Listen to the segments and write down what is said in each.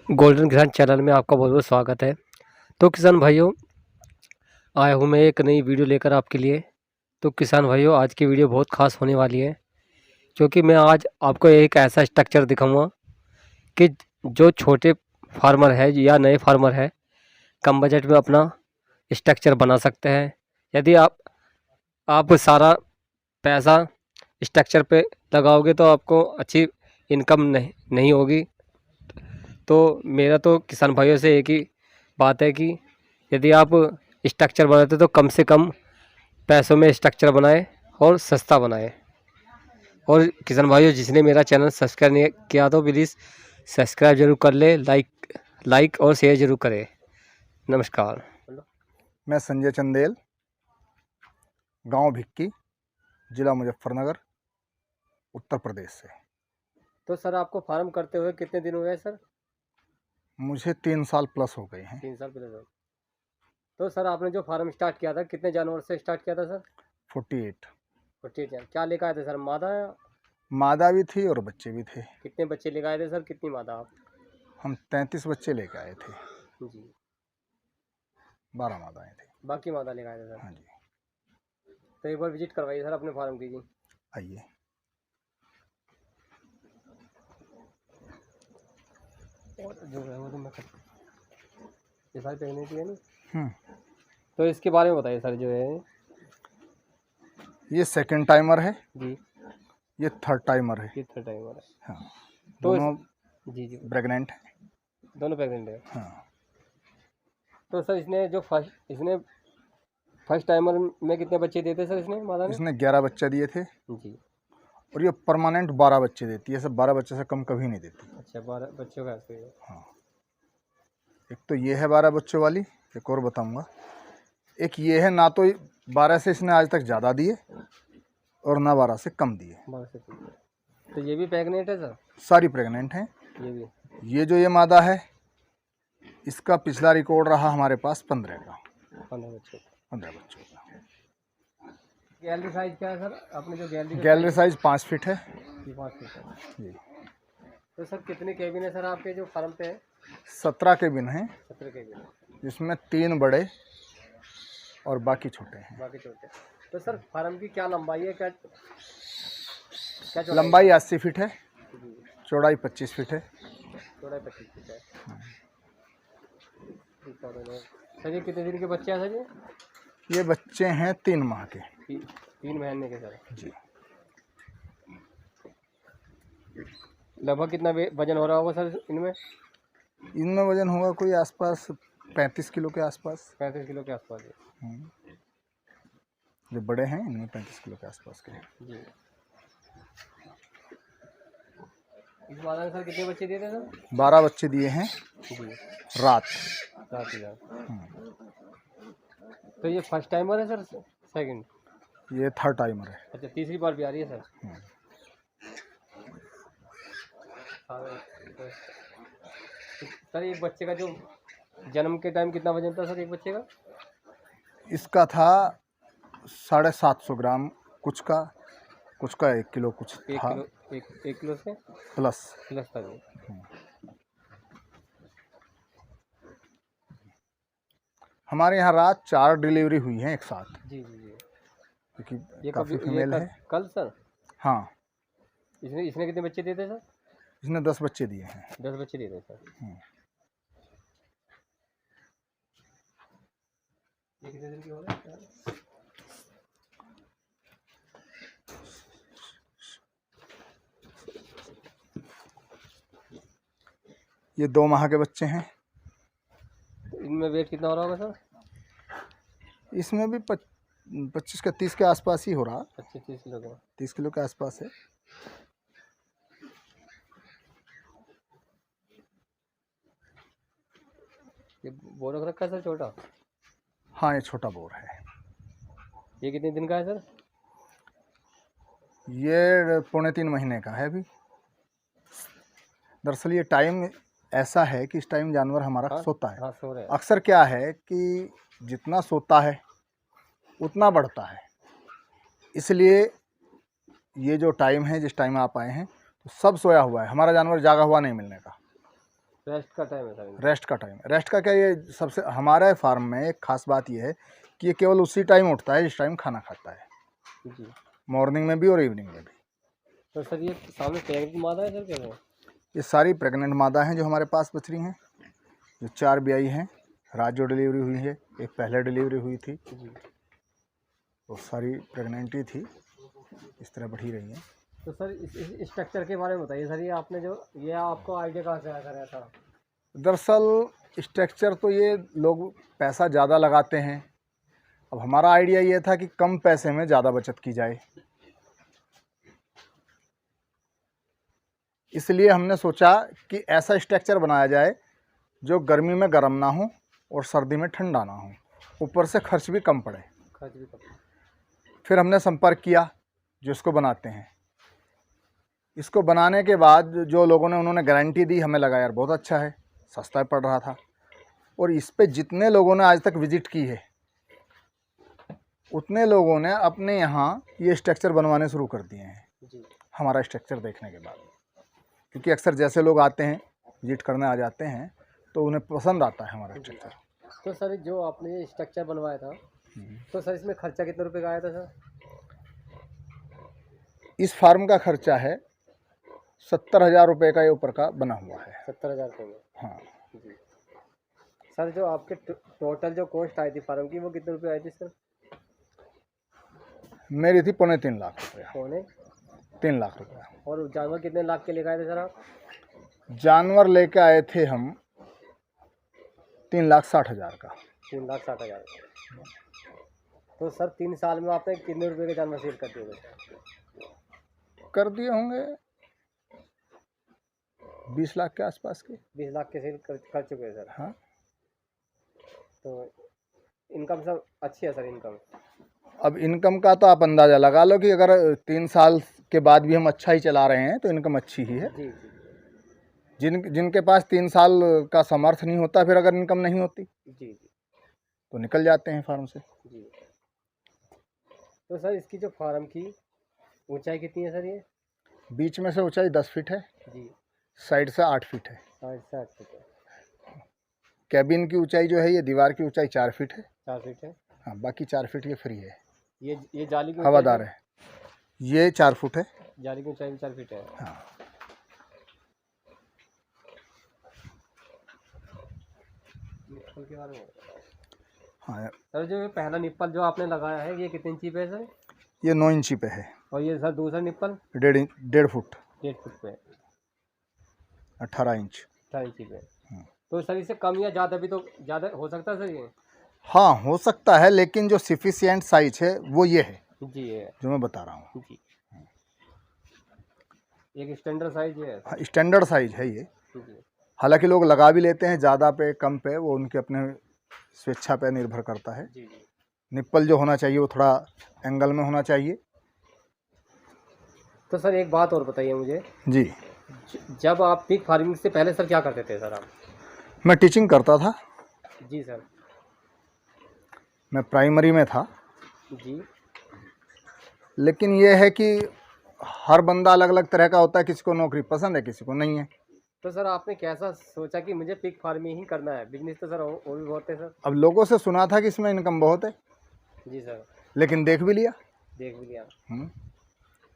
Golden किसान channel में आपका बहुत बहुत स्वागत है। तो किसान भाइयों, आया हूँ मैं एक नई वीडियो लेकर आपके लिए। तो किसान भाइयों, आज की वीडियो बहुत ख़ास होने वाली है, क्योंकि मैं आज आपको एक ऐसा स्ट्रक्चर दिखाऊंगा कि जो छोटे फार्मर है या नए फार्मर है, कम बजट में अपना स्ट्रक्चर बना सकते हैं। यदि आप सारा पैसा स्ट्रक्चर पे लगाओगे तो आपको अच्छी इनकम नहीं होगी। तो मेरा तो किसान भाइयों से एक ही बात है कि यदि आप स्ट्रक्चर बनाते तो कम से कम पैसों में स्ट्रक्चर बनाएं और सस्ता बनाएं। और किसान भाइयों, जिसने मेरा चैनल सब्सक्राइब नहीं किया तो प्लीज़ सब्सक्राइब जरूर कर ले, लाइक और शेयर जरूर करें। नमस्कार। मैं संजय चंदेल, गांव भिक्की, जिला मुजफ्फरनगर, उत्तर प्रदेश से। तो सर, आपको फार्म करते हुए कितने दिन हुए सर? मुझे 3 साल प्लस हो गए हैं। 3 साल पहले। तो सर, आपने जो फार्म स्टार्ट किया था कितने जानवर से स्टार्ट किया था सर? 48 क्या लेकर आए थे सर, मादा? मादा भी थी और बच्चे भी थे। कितने बच्चे लेकर आए थे सर, कितनी मादा आप? हम 33 बच्चे लेकर आए थे। जी। 12 मादाएं थी। बाकी मादा लेकर आए थे सर? हाँ जी। तो एक बार विजिट करवाइए सर अपने फार्म की जी। आइए। और जो है वो तो मैं ये सारी प्रेगनेंसी है ना। हम्म। तो इसके बारे में बताइए सर, जो है ये सेकंड टाइमर है, जी, ये थर्ड टाइमर है। ये थर्ड टाइमर है। हाँ, तो दोनों जी जी, प्रेग्नेंट है। दोनों प्रेग्नेंट है। हाँ। तो सर, इसने फर्स्ट टाइमर में कितने बच्चे देते सर, इसने मादा ने? इसने 11 बच्चे दिए थे जी। और ये परमानेंट 12 बच्चे देती है। सब 12 बच्चे से कम कभी नहीं देती। अच्छा, 12 बच्चों का ऐसे है। हाँ, एक तो ये है 12 बच्चों वाली, एक और बताऊंगा। एक ये है, ना तो 12 से इसने आज तक ज़्यादा दिए और ना 12 से कम दिए। 12 से 3। तो ये भी प्रेग्नेंट है सर? सारी प्रेग्नेंट हैं। ये भी। ये जो ये मादा है, इसका पिछला रिकॉर्ड रहा हमारे पास 15 का। 15 बच्चों। 15 बच्चों का। गैलरी साइज क्या है सर, आपने जो गैलरी साइज 5 फीट है 5 फीट है जी। तो सर, कितने केबिन है सर आपके जो फार्म पे है? 17 केबिन हैं, 17 केबिन है। जिसमें 3 बड़े और बाकी छोटे हैं। बाकी छोटे। तो सर, फार्म की क्या लंबाई है, क्या चौड़ाई? लंबाई 80 फीट है, जी। चौड़ाई 25 फीट है। चौड़ाई 25 फीट है। सर, ये कितने दिन के बच्चे हैं सर ये? ये बच्चे हैं 3 माह के। 3 महीने के सर। जी। लगभग कितना वजन हो रहा होगा सर इनमें? इनमें वजन होगा कोई आसपास 35 किलो के आसपास। 35 किलो के आसपास है। जो बड़े हैं इनमें 35 किलो के आसपास के हैं। जी। इस बार सर कितने बच्चे दिए थे सर? 12 बच्चे दिए हैं जी। रात। तो ये फर्स्ट टाइमर है सर, सेकंड? ये थर्ड टाइमर है। अच्छा, तीसरी बार भी आ रही है सर? सर, एक बच्चे का जो जन्म के टाइम कितना वजन था सर एक बच्चे का? इसका था 750 ग्राम, कुछ का 1 किलो कुछ था। 1 किलो से प्लस था वो। हमारे यहाँ रात 4 डिलीवरी हुई हैं एक साथ। जी जी जी। क्योंकि ये काफ़ी फीमेल है। कल सर? हाँ। इसने कितने बच्चे दिए थे सर? इसने 10 बच्चे दिए हैं। 10 बच्चे दिए थे सर। ये कितने दिन की हो रहा है? ये 2 माह के बच्चे हैं। तो इनमें वेट कितना हो रहा होगा सर? इसमें भी 25 का 30 के आसपास ही हो रहा। 25-30 किलो का। 30 किलो के आसपास है। ये बोर रख रखा है सर, छोटा? हाँ, ये छोटा बोर है। ये कितने दिन का है सर? ये 3.25 महीने का है अभी। दरअसल ये टाइम ऐसा है कि इस टाइम जानवर हमारा सोता है। हाँ, सो रहे हैं। अक्सर क्या है कि जितना सोता है उतना बढ़ता है, इसलिए ये जो टाइम है, जिस टाइम आप आए हैं, तो सब सोया हुआ है। हमारा जानवर जागा हुआ नहीं मिलने का। रेस्ट का टाइम है सर? रेस्ट का टाइम, रेस्ट का क्या, ये सबसे हमारे फार्म में एक खास बात ये है कि ये केवल उसी टाइम उठता है जिस टाइम खाना खाता है, जी। मॉर्निंग में भी और इवनिंग में भी। तो सर ये सामने प्रेग्नेंट मादा है सर कैसे? ये सारी प्रेग्नेंट मादा हैं जो हमारे पास बछड़ी हैं, जो 4 ब्याई हैं। रात जो डिलीवरी हुई है, एक पहले डिलीवरी हुई थी, जी। वो सारी प्रेगनेंट ही थी, इस तरह बढ़ी रही हैं। तो सर इस स्ट्रक्चर के बारे में बताइए सर, ये आपने जो ये आपको आइडिया कहाँ से आया सर ऐसा? दरअसल स्ट्रक्चर तो ये लोग पैसा ज़्यादा लगाते हैं, अब हमारा आइडिया ये था कि कम पैसे में ज़्यादा बचत की जाए, इसलिए हमने सोचा कि ऐसा स्ट्रक्चर बनाया जाए जो गर्मी में गर्म ना हो और सर्दी में ठंडा ना हो, ऊपर से खर्च भी कम पड़े। खर्च भी कम। फिर हमने संपर्क किया जो इसको बनाते हैं। इसको बनाने के बाद जो लोगों ने उन्होंने गारंटी दी, हमें लगा यार बहुत अच्छा है, सस्ता पड़ रहा था। और इस पे जितने लोगों ने आज तक विजिट की है, उतने लोगों ने अपने यहाँ ये स्ट्रक्चर बनवाने शुरू कर दिए हैं जी। हमारा स्ट्रक्चर देखने के बाद। क्योंकि अक्सर जैसे लोग आते हैं, विजिट करने आ जाते हैं, तो उन्हें पसंद आता है हमारा स्ट्रक्चर। तो सर जो आपने ये स्ट्रक्चर बनवाया था, तो सर इसमें खर्चा कितने रुपए का आया था सर? इस फार्म का खर्चा है 70,000 रुपये का, ये ऊपर का बना हुआ है। 70,000 रुपये में? हाँ जी। सर जो आपके टोटल जो कॉस्ट आई थी फार्म की, वो कितने रुपए आई थी सर? मेरी थी 3.25 लाख रुपया। पौने 3 लाख रुपया। और जानवर कितने लाख के लेकर आए थे सर आप? जानवर लेके आए थे हम 3,60,000 का। 3,60,000। तो सर 3 साल में आपने कितने रुपए के जानवर सेल कर दिए थे? कर दिए होंगे 20 लाख के आसपास के। 20 लाख के सेल कर चुके हैं सर? हाँ। तो इनकम सर अच्छी है सर इनकम? अब इनकम का तो आप अंदाज़ा लगा लो कि अगर 3 साल के बाद भी हम अच्छा ही चला रहे हैं तो इनकम अच्छी ही है। जी। जिनके पास 3 साल का समर्थ नहीं होता, फिर अगर इनकम नहीं होती जी। तो निकल जाते हैं फार्म से। जी। तो सर इसकी जो फार्म की ऊंचाई कितनी है सर ये? बीच में से ऊंचाई 10 फीट है, जी। साइड से 8 फीट है। 60 फीट है। कैबिन की ऊंचाई जो है, ये दीवार की ऊंचाई 4 फीट है। 4 फीट है। हाँ, बाकी 4 फीट ये फ्री है, ये जाली की हवादार है। ये 4 फुट है। जाली की ऊंचाई भी 4 फीट है। हाँ। निप्पल के बारे में हाँ, सर जो ये पहला निप्पल जो आपने लगाया है, ये कितने इंची पे है सर? ये 9 इंची पे है। और ये सर दूसरा निप्पल 1.5 फुट 1.5 फुट पे 18 इंच। 18 इंची पे। तो सर इससे कम या ज़्यादा भी तो ज़्यादा हो सकता है सर ये? हाँ, हो सकता है, लेकिन जो सफिशिएंट साइज है वो ये है जी। ये जो मैं बता रहा हूँ। जी, एक स्टैंडर्ड साइज है। हाँ, स्टैंडर्ड साइज है ये। जी। हालांकि लोग लगा भी लेते हैं, ज़्यादा पे कम पे, वो उनके अपने स्वेच्छा पे निर्भर करता है। जी। जी। निप्पल जो होना चाहिए वो थोड़ा एंगल में होना चाहिए। तो सर एक बात और बताइए मुझे, जी। जब आप पिग फार्मिंग से पहले सर क्या करते थे सर आप? मैं टीचिंग करता था। जी सर। मैं प्राइमरी में था। जी। लेकिन ये है कि हर बंदा अलग अलग तरह का होता है, किसी को नौकरी पसंद है, किसी को नहीं है। तो सर आपने कैसा सोचा कि मुझे पिग फार्मिंग ही करना है? बिजनेस तो सर और भी बहुत है सर। अब लोगों से सुना था कि इसमें इनकम बहुत है, जी सर। लेकिन देख भी लिया। देख भी लिया।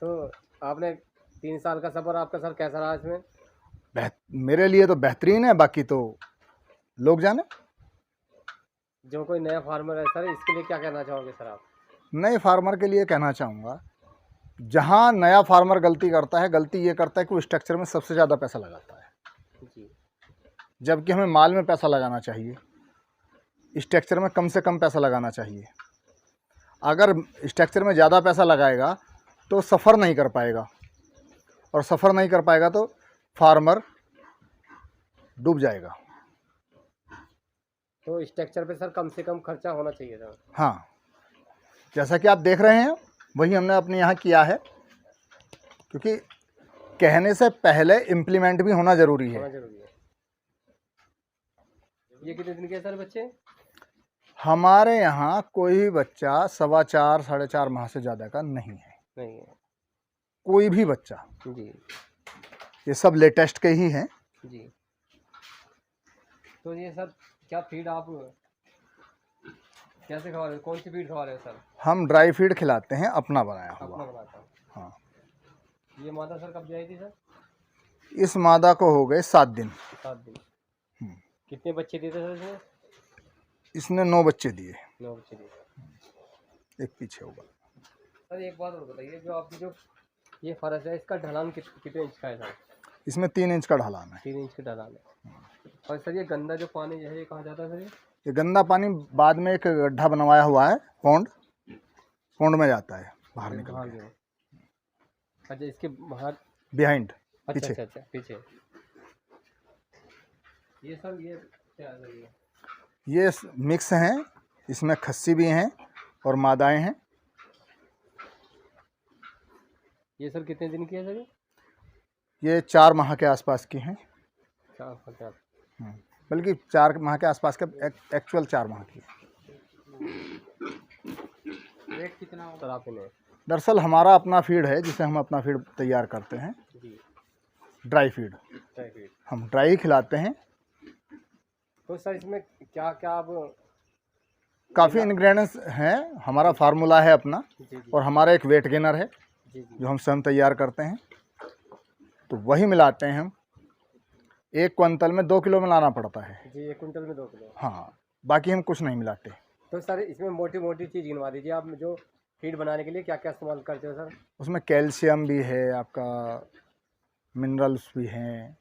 तो आपने 3 साल का सफ़र आपका सर कैसा रहा इसमें? मेरे लिए तो बेहतरीन है, बाकी तो लोग जाने। जो कोई नया फार्मर है सर, इसके लिए क्या कहना चाहोगे सर आप? नए फार्मर के लिए कहना चाहूँगा, जहाँ नया फार्मर गलती करता है, गलती ये करता है कि वो स्ट्रक्चर में सबसे ज़्यादा पैसा लगाता है, जी। जबकि हमें माल में पैसा लगाना चाहिए, स्ट्रक्चर में कम से कम पैसा लगाना चाहिए। अगर स्ट्रक्चर में ज़्यादा पैसा लगाएगा तो सफ़र नहीं कर पाएगा, और सफ़र नहीं कर पाएगा तो फार्मर डूब जाएगा। तो स्ट्रक्चर पे सर कम से कम खर्चा होना चाहिए सर। हाँ, जैसा कि आप देख रहे हैं वही हमने अपने यहाँ किया है, क्योंकि कहने से पहले इम्प्लीमेंट भी होना ज़रूरी है। ये कितने दिन के सर बच्चे? हमारे यहाँ कोई भी बच्चा 4.25 साढ़े 4 माह से ज़्यादा का नहीं है। नहीं है कोई भी बच्चा। जी। ये सब लेटेस्ट के ही हैं। जी। तो ये सर क्या फीड आप कैसे खवा रहे हो, कौन सी फीड खवा रहे हो सर? हम ड्राई फीड खिलाते हैं, अपना बनाया अपना हुआ। बनाता हूँ। हाँ। ये मादा सर कब जाएगी सर? इस मादा को हो गए 7 दिन। 7 दिन। हम्म। कितने बच्चे देते सर इसमें? इसने 9 बच्चे दिए, 9 बच्चे दिए। एक पीछे होगा। सर एक बात और बताइए, जो आपकी जो ये फर्श है इसका ढलान कितने इंच का है सर? इसमें 3 इंच का ढलान है। 3 इंच का ढलान है। और सर ये गंदा जो पानी है ये कहाँ जाता है सर? ये गंदा पानी बाद में एक गड्ढा बनवाया हुआ है, पौंड में जाता है, बाहर निकल बाहर के। जो अच्छा इसके बाहर बिहाइंड, अच्छा पीछे। अच्छा अच्छा पीछे। ये सर ये क्या है ये? ये मिक्स हैं, इसमें खस्सी भी हैं और मादाएं हैं। ये सर कितने दिन की है सर? ये 4 माह के आसपास की हैं, 4 बल्कि 4 माह के आसपास के, एक्चुअल 4 माह की। रेट कितना सर आप इन्हें? दरअसल हमारा अपना फीड है, जिसे हम अपना फीड तैयार करते हैं, जी ड्राई फीड। Dry feed. हम ड्राई खिलाते हैं। तो सर इसमें क्या क्या आप काफ़ी इंग्रेडिएंट्स हैं, हमारा फार्मूला है अपना, जी जी और हमारा एक वेट गेनर है जी जी जो हम स्वयं तैयार करते हैं, तो वही मिलाते हैं हम। 1 क्विंटल में 2 किलो मिलाना पड़ता है। जी 1 कुंटल में 2 किलो। हाँ, बाकी हम कुछ नहीं मिलाते। तो सर इसमें मोटी मोटी चीज़ गिनवा दीजिए आप, जो फीड बनाने के लिए क्या क्या इस्तेमाल करते हो सर? उसमें कैल्शियम भी है, आपका मिनरल्स भी हैं,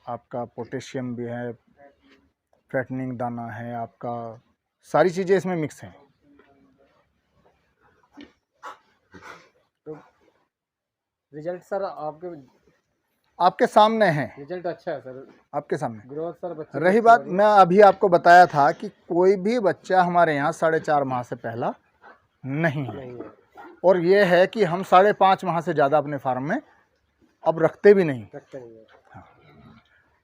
आपका पोटेशियम भी है, फैटनिंग दाना है, आपका सारी चीज़ें इसमें मिक्स हैं। तो रिजल्ट सर आपके सामने है, रिजल्ट अच्छा है सर, आपके सामने। ग्रोथ सर बच्चे रही बात, मैं अभी आपको बताया था कि कोई भी बच्चा हमारे यहाँ 4.5 माह से पहला नहीं है, नहीं है, और ये है कि हम 5.5 माह से ज़्यादा अपने फार्म में अब रखते भी नहीं। रखते नहीं है।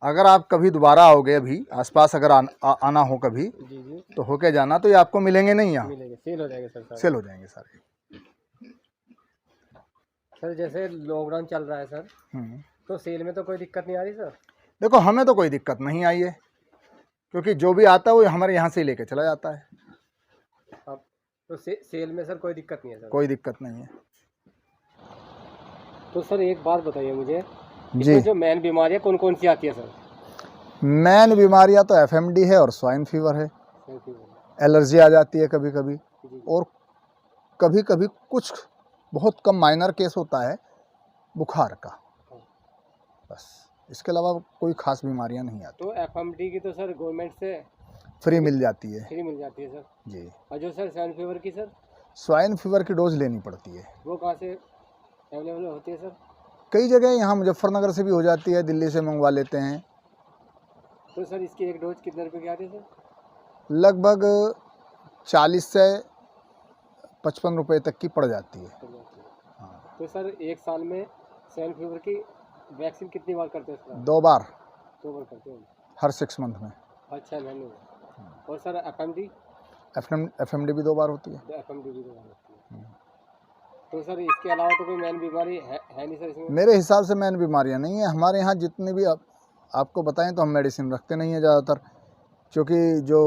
अगर आप कभी दोबारा आओगे, अभी आसपास अगर आना हो कभी, जी जी तो होके जाना, तो ये आपको मिलेंगे नहीं यहाँ, मिलेंगे, सेल हो जाएंगे सर। सेल हो जाएंगे सारे। सर जैसे लॉकडाउन चल रहा है सर, तो सेल में तो कोई दिक्कत नहीं आ रही सर? देखो, हमें तो कोई दिक्कत नहीं आई है, क्योंकि जो भी आता है वो हमारे यहाँ से ही लेके चला जाता है। अब तो सेल में सर कोई दिक्कत नहीं है सर? कोई दिक्कत नहीं है। तो सर एक बात बताइए मुझे, जी, इसमें जो मेन बीमारियाँ कौन कौन सी आती है सर? मेन बीमारियाँ तो FMD है और स्वाइन फीवर है। एलर्जी आ जाती है कभी कभी, और कभी कभी कुछ बहुत कम माइनर केस होता है बुखार का, बस। इसके अलावा कोई खास बीमारियां नहीं आती। तो FMD की तो सर गवर्नमेंट से फ्री मिल जाती है। फ्री मिल जाती है सर जी। और जो सर स्वाइन फीवर की सर, स्वाइन फीवर की डोज लेनी पड़ती है। वो कहाँ से अवेलेबल होती है सर? कई जगह यहाँ मुजफ्फरनगर से भी हो जाती है, दिल्ली से मंगवा लेते हैं। तो सर इसकी एक डोज कितने रुपए की आती है सर? लगभग 40 से 55 रुपए तक की पड़ जाती है। हाँ। तो सर एक साल में स्वाइन फीवर की वैक्सीन कितनी बार करते हैं सर? 2 बार, 2 बार करते हैं हर 6 मंथ में। अच्छा महीने में। और सर FMD भी 2 बार होती है। FMD भी 2 बार होती है। तो सर इसके अलावा तो कोई मेन बीमारी है नहीं सर इसमें? मेरे हिसाब से मेन बीमारियां नहीं है हमारे यहाँ। जितनी भी आपको बताएं तो हम मेडिसिन रखते नहीं हैं ज़्यादातर, क्योंकि जो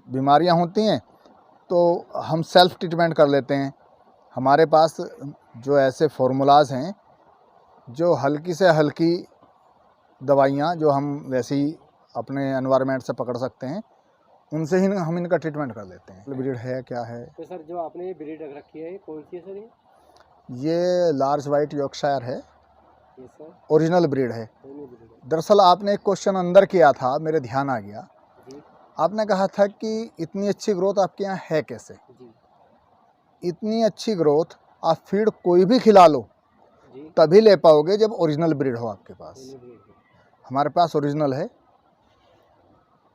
बीमारियां होती हैं तो हम सेल्फ ट्रीटमेंट कर लेते हैं। हमारे पास जो ऐसे फार्मूलाज हैं, जो हल्की से हल्की दवाइयाँ जो हम वैसे ही अपने एनवायरनमेंट से पकड़ सकते हैं, उनसे ही हम इनका ट्रीटमेंट कर लेते हैं। ब्रीड है क्या है? तो सर जो आपने ये ब्रीड रख रखी है, ये कौन सी है सर? ये लार्ज वाइट यॉर्कशायर है, ये सर ओरिजिनल ब्रीड है। ब्रीड है। दरअसल आपने एक क्वेश्चन अंदर किया था, मेरे ध्यान आ गया। जी आपने कहा था कि इतनी अच्छी ग्रोथ आपके यहाँ है कैसे? जी इतनी अच्छी ग्रोथ आप फीड कोई भी खिला लो जी तभी ले पाओगे जब ओरिजिनल ब्रीड हो आपके पास। ब्रीड है। हमारे पास ओरिजिनल है।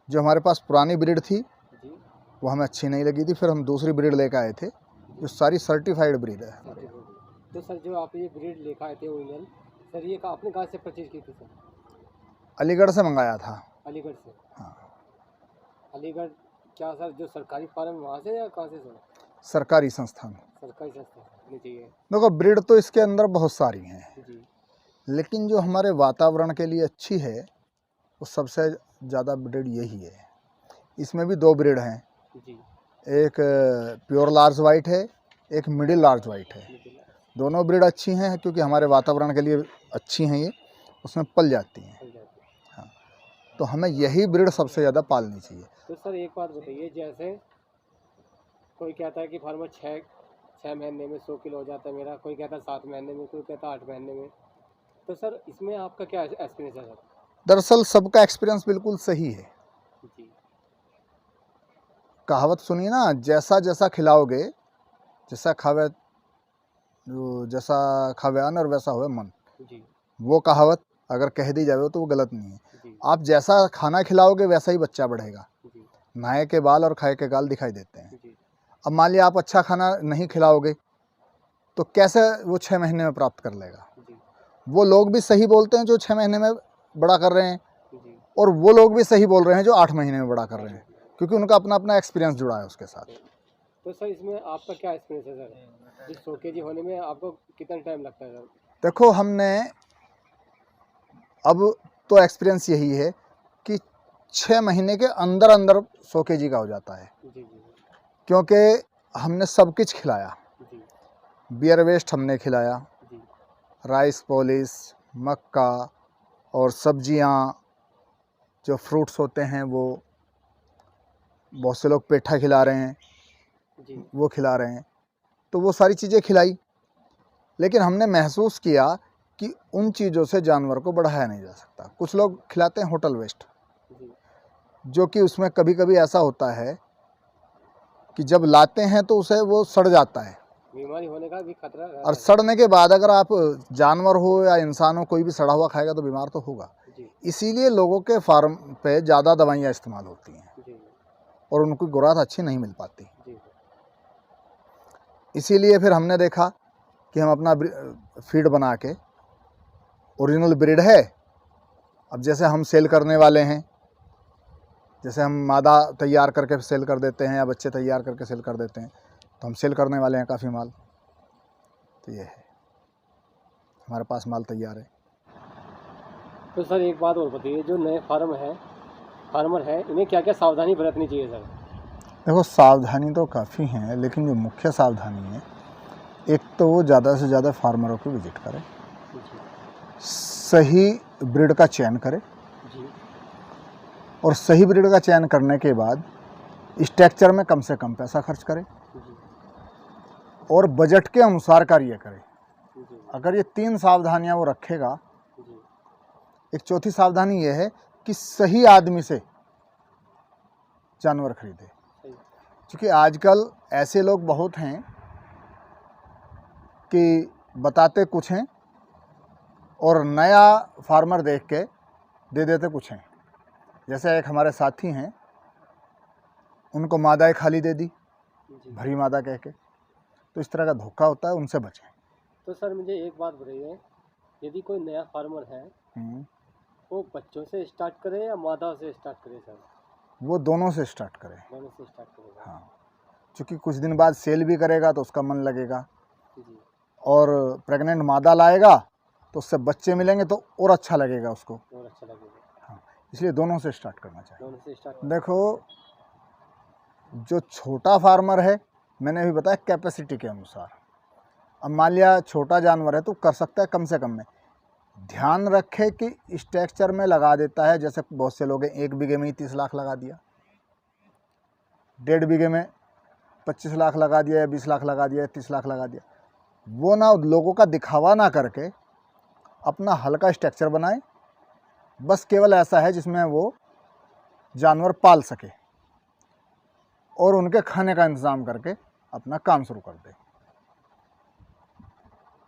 जो हमारे पास पुरानी ब्रीड थी जी वो हमें अच्छी नहीं लगी थी, फिर हम दूसरी ब्रीड लेकर आए थे जो सारी सर्टिफाइड ब्रीड है हमारे यहाँ। तो सर जो आप ये ब्रीड लेकर आए थे ओरिजिनल, सर ये आपने कहाँ से परचेज की थी सर? अलीगढ़ से मंगाया था। अलीगढ़ से? हाँ। अलीगढ़ क्या सर, जो सरकारी फार्म वहाँ से या कहाँ से सर? सरकारी संस्थान। सरकारी संस्था होनी चाहिए। देखो, ब्रीड तो इसके अंदर बहुत सारी हैं, जी लेकिन जो हमारे वातावरण के लिए अच्छी है वो सबसे ज़्यादा ब्रीड यही है। इसमें भी 2 ब्रीड हैं, जी। एक प्योर लार्ज वाइट है, एक मिडिल लार्ज वाइट है। दोनों ब्रीड अच्छी हैं क्योंकि हमारे वातावरण के लिए अच्छी हैं, ये उसमें पल जाती हैं। हाँ, तो हमें यही ब्रीड सबसे ज़्यादा पालनी चाहिए। तो सर एक बात बताइए, जैसे कोई कहता है कि फार्मर 6 महीने में 100 किलो हो जाता है मेरा, कोई कहता है 7 महीने में, कोई कहता है 8 महीने में, तो सर इसमें आपका क्या एक्सपीरियंस है सर? दरअसल सबका एक्सपीरियंस बिल्कुल सही है। जी। कहावत सुनिए ना, जैसा जैसा खिलाओगे, जैसा खावे अन्न और वैसा होवे मन। जी। वो कहावत अगर कह दी जाए तो वो गलत नहीं है। जी। आप जैसा खाना खिलाओगे वैसा ही बच्चा बढ़ेगा। जी। नहाए के बाल और खाए के गाल दिखाई देते हैं। जी। अब मान लिया आप अच्छा खाना नहीं खिलाओगे तो कैसे वो 6 महीने में प्राप्त कर लेगा। जी। वो लोग भी सही बोलते हैं जो 6 महीने में बड़ा कर रहे हैं, जी। और वो लोग भी सही बोल रहे हैं जो 8 महीने में बड़ा कर रहे हैं, क्योंकि उनका अपना अपना एक्सपीरियंस जुड़ा है उसके साथ। तो सर इसमें आपका क्या एक्सपीरियंस है सर? इस 100 केजी होने में आपको कितना टाइम लगता है सर? देखो, हमने अब तो एक्सपीरियंस यही है कि 6 महीने के अंदर अंदर 100 केजी का हो जाता है, जी। जी। क्योंकि हमने सब कुछ खिलाया। जी। बियर वेस्ट हमने खिलाया, जी। राइस पॉलिश, मक्का और सब्जियां, जो फ्रूट्स होते हैं वो, बहुत से लोग पेठा खिला रहे हैं, जी। वो खिला रहे हैं, तो वो सारी चीज़ें खिलाई। लेकिन हमने महसूस किया कि उन चीज़ों से जानवर को बढ़ाया नहीं जा सकता। कुछ लोग खिलाते हैं होटल वेस्ट, जी। जो कि उसमें कभी कभी ऐसा होता है कि जब लाते हैं तो उसे वो सड़ जाता है, बीमारी होने का भी खतरा रहता और है। सड़ने के बाद अगर आप जानवर हो या इंसान हो, कोई भी सड़ा हुआ खाएगा तो बीमार तो होगा। जी। इसीलिए लोगों के फार्म पे ज़्यादा दवाइयाँ इस्तेमाल होती हैं जी। और उनको ग्रोथ अच्छी नहीं मिल पाती। जी। इसीलिए फिर हमने देखा कि हम अपना फीड बना के, ओरिजिनल ब्रीड है, अब जैसे हम सेल करने वाले हैं, जैसे हम मादा तैयार करके सेल कर देते हैं या बच्चे तैयार करके सेल कर देते हैं, तो हम सेल करने वाले हैं काफ़ी माल। तो ये है, हमारे पास माल तैयार है। तो सर एक बात और बताइए, जो नए फार्मर है इन्हें क्या क्या सावधानी बरतनी चाहिए सर? देखो, सावधानी तो काफ़ी हैं, लेकिन जो मुख्य सावधानी है, एक तो वो ज़्यादा से ज़्यादा फार्मरों को विजिट करें, सही ब्रीड का चयन करें, जी। और सही ब्रीड का चयन करने के बाद स्ट्रक्चर में कम से कम पैसा खर्च करें, जी। और बजट के अनुसार कार्य करें। जी। अगर ये 3 सावधानियां वो रखेगा। जी। एक चौथी सावधानी ये है कि सही आदमी से जानवर खरीदे, सही। क्योंकि आजकल ऐसे लोग बहुत हैं कि बताते कुछ हैं और नया फार्मर देख के दे देते कुछ हैं। जैसे एक हमारे साथी हैं, उनको मादाएँ खाली दे दी, जी। भरी मादा कह के, तो इस तरह का धोखा होता है, उनसे बचें। तो सर मुझे एक बात बताइए, यदि कोई नया फार्मर है वो बच्चों से स्टार्ट करे या मादा से स्टार्ट करे सर? वो दोनों से स्टार्ट करें। दोनों से स्टार्ट करेगा। हाँ, क्योंकि कुछ दिन बाद सेल भी करेगा तो उसका मन लगेगा, जी। और प्रेग्नेंट मादा लाएगा तो उससे बच्चे मिलेंगे तो और अच्छा लगेगा उसको। और अच्छा लगेगा। हाँ, इसलिए दोनों से स्टार्ट करना चाहिए। दोनों से स्टार्ट। देखो, जो छोटा फार्मर है, मैंने अभी बताया कैपेसिटी के अनुसार। अब मान लिया छोटा जानवर है तो कर सकता है कम से कम में। ध्यान रखे कि स्ट्रक्चर में लगा देता है, जैसे बहुत से लोग हैं 1 बीघे में ही 30 लाख लगा दिया, 1.5 बीघे में 25 लाख लगा दिया, या 20 लाख लगा दिया, या 30 लाख लगा दिया। वो ना लोगों का दिखावा ना करके अपना हल्का स्ट्रक्चर बनाए, बस केवल ऐसा है जिसमें वो जानवर पाल सके, और उनके खाने का इंतज़ाम करके अपना काम शुरू कर दे।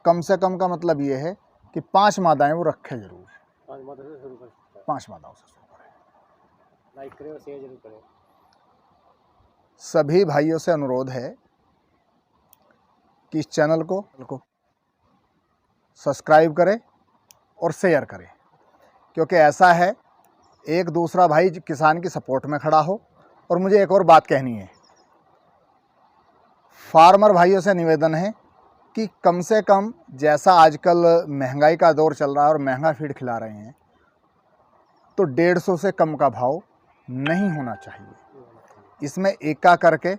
कम से कम का मतलब ये है कि 5 मादाएं वो रखे जरूर। 5 मादा से शुरू कर सकता है। 5 मादाओं से शुरू करें। लाइक करें और शेयर जरूर करें। सभी भाइयों से अनुरोध है कि इस चैनल को सब्सक्राइब करें और शेयर करें, क्योंकि ऐसा है एक दूसरा भाई किसान की सपोर्ट में खड़ा हो। और मुझे एक और बात कहनी है, फार्मर भाइयों से निवेदन है कि कम से कम, जैसा आजकल महंगाई का दौर चल रहा है और महंगा फीड खिला रहे हैं, तो 150 से कम का भाव नहीं होना चाहिए। इसमें एका करके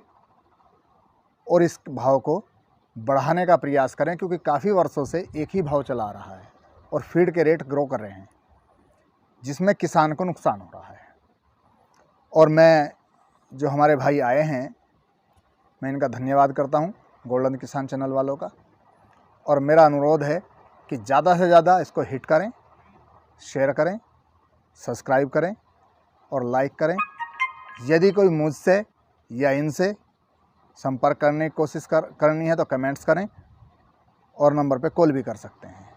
और इस भाव को बढ़ाने का प्रयास करें, क्योंकि काफ़ी वर्षों से एक ही भाव चला रहा है और फीड के रेट ग्रो कर रहे हैं, जिसमें किसान को नुकसान हो रहा है। और मैं जो हमारे भाई आए हैं, मैं इनका धन्यवाद करता हूं, गोल्डन किसान चैनल वालों का। और मेरा अनुरोध है कि ज़्यादा से ज़्यादा इसको हिट करें, शेयर करें, सब्सक्राइब करें और लाइक करें। यदि कोई मुझसे या इनसे संपर्क करने की कोशिश करनी है तो कमेंट्स करें और नंबर पे कॉल भी कर सकते हैं।